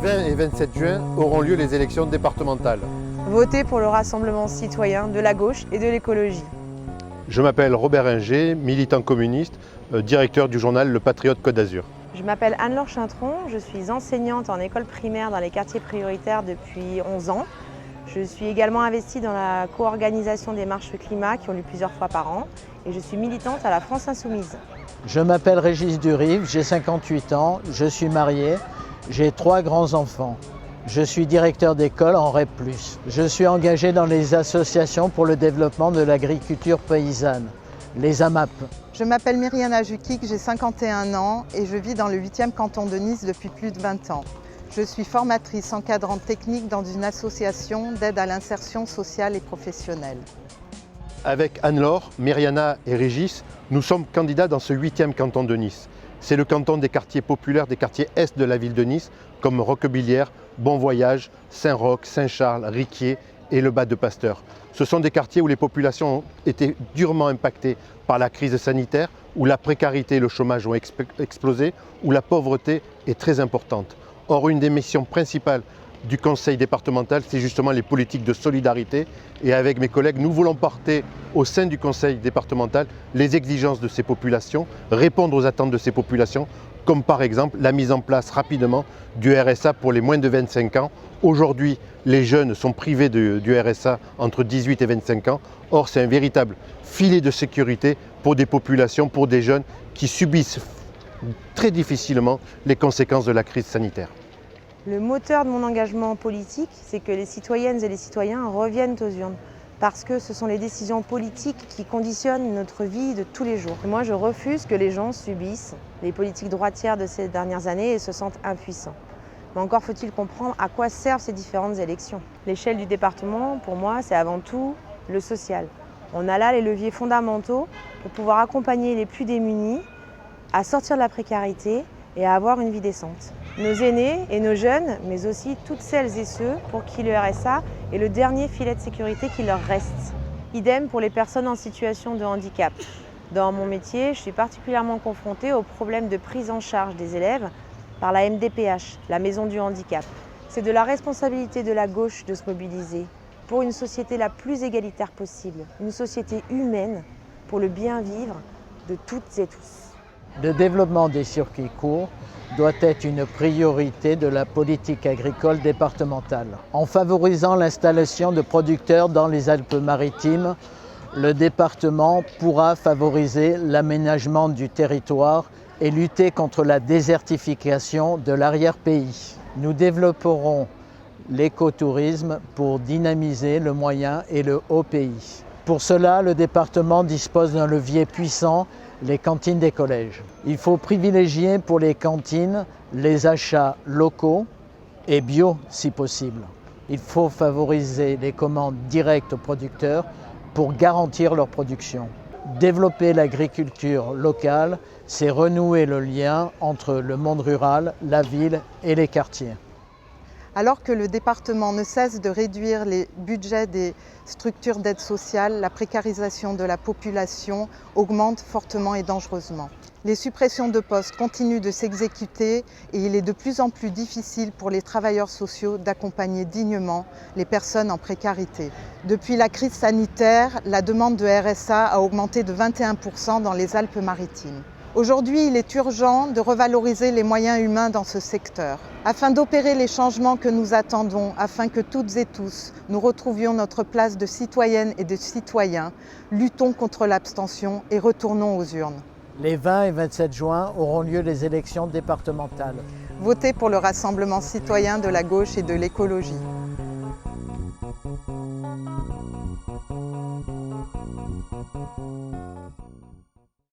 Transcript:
20 et 27 juin auront lieu les élections départementales. Votez pour le Rassemblement citoyen de la gauche et de l'écologie. Je m'appelle Robert Inger, militant communiste, directeur du journal Le Patriote Côte d'Azur. Je m'appelle Anne-Laure Chintron, je suis enseignante en école primaire dans les quartiers prioritaires depuis 11 ans. Je suis également investie dans la co-organisation des marches climat qui ont lieu plusieurs fois par an et je suis militante à la France Insoumise. Je m'appelle Régis Durive, j'ai 58 ans, je suis marié, j'ai 3 grands-enfants. Je suis directeur d'école en REP+. Je suis engagé dans les associations pour le développement de l'agriculture paysanne, les AMAP. Je m'appelle Myriana Jukic, j'ai 51 ans et je vis dans le 8e canton de Nice depuis plus de 20 ans. Je suis formatrice encadrante technique dans une association d'aide à l'insertion sociale et professionnelle. Avec Anne-Laure, Myriana et Régis, nous sommes candidats dans ce 8e canton de Nice. C'est le canton des quartiers populaires, des quartiers est de la ville de Nice, comme Roquebillière, Bon Voyage, Saint-Roch, Saint-Charles, Riquier et le Bas de Pasteur. Ce sont des quartiers où les populations ont été durement impactées par la crise sanitaire, où la précarité et le chômage ont explosé, où la pauvreté est très importante. Or, une des missions principales du conseil départemental, c'est justement les politiques de solidarité. Et avec mes collègues, nous voulons porter au sein du conseil départemental les exigences de ces populations, répondre aux attentes de ces populations, comme par exemple la mise en place rapidement du RSA pour les moins de 25 ans. Aujourd'hui, les jeunes sont privés du RSA entre 18 et 25 ans. Or, c'est un véritable filet de sécurité pour des populations, pour des jeunes qui subissent très difficilement les conséquences de la crise sanitaire. Le moteur de mon engagement politique, c'est que les citoyennes et les citoyens reviennent aux urnes. Parce que ce sont les décisions politiques qui conditionnent notre vie de tous les jours. Et moi, je refuse que les gens subissent les politiques droitières de ces dernières années et se sentent impuissants. Mais encore faut-il comprendre à quoi servent ces différentes élections. L'échelle du département, pour moi, c'est avant tout le social. On a là les leviers fondamentaux pour pouvoir accompagner les plus démunis à sortir de la précarité et à avoir une vie décente. Nos aînés et nos jeunes, mais aussi toutes celles et ceux pour qui le RSA est le dernier filet de sécurité qui leur reste. Idem pour les personnes en situation de handicap. Dans mon métier, je suis particulièrement confrontée au problème de prise en charge des élèves par la MDPH, la Maison du Handicap. C'est de la responsabilité de la gauche de se mobiliser pour une société la plus égalitaire possible, une société humaine pour le bien vivre de toutes et tous. Le développement des circuits courts doit être une priorité de la politique agricole départementale. En favorisant l'installation de producteurs dans les Alpes-Maritimes, le département pourra favoriser l'aménagement du territoire et lutter contre la désertification de l'arrière-pays. Nous développerons l'écotourisme pour dynamiser le moyen et le haut pays. Pour cela, le département dispose d'un levier puissant, les cantines des collèges. Il faut privilégier pour les cantines les achats locaux et bio si possible. Il faut favoriser les commandes directes aux producteurs pour garantir leur production. Développer l'agriculture locale, c'est renouer le lien entre le monde rural, la ville et les quartiers. Alors que le département ne cesse de réduire les budgets des structures d'aide sociale, la précarisation de la population augmente fortement et dangereusement. Les suppressions de postes continuent de s'exécuter et il est de plus en plus difficile pour les travailleurs sociaux d'accompagner dignement les personnes en précarité. Depuis la crise sanitaire, la demande de RSA a augmenté de 21% dans les Alpes-Maritimes. Aujourd'hui, il est urgent de revaloriser les moyens humains dans ce secteur. Afin d'opérer les changements que nous attendons, afin que toutes et tous nous retrouvions notre place de citoyennes et de citoyens, luttons contre l'abstention et retournons aux urnes. Les 20 et 27 juin auront lieu les élections départementales. Votez pour le Rassemblement citoyen de la gauche et de l'écologie.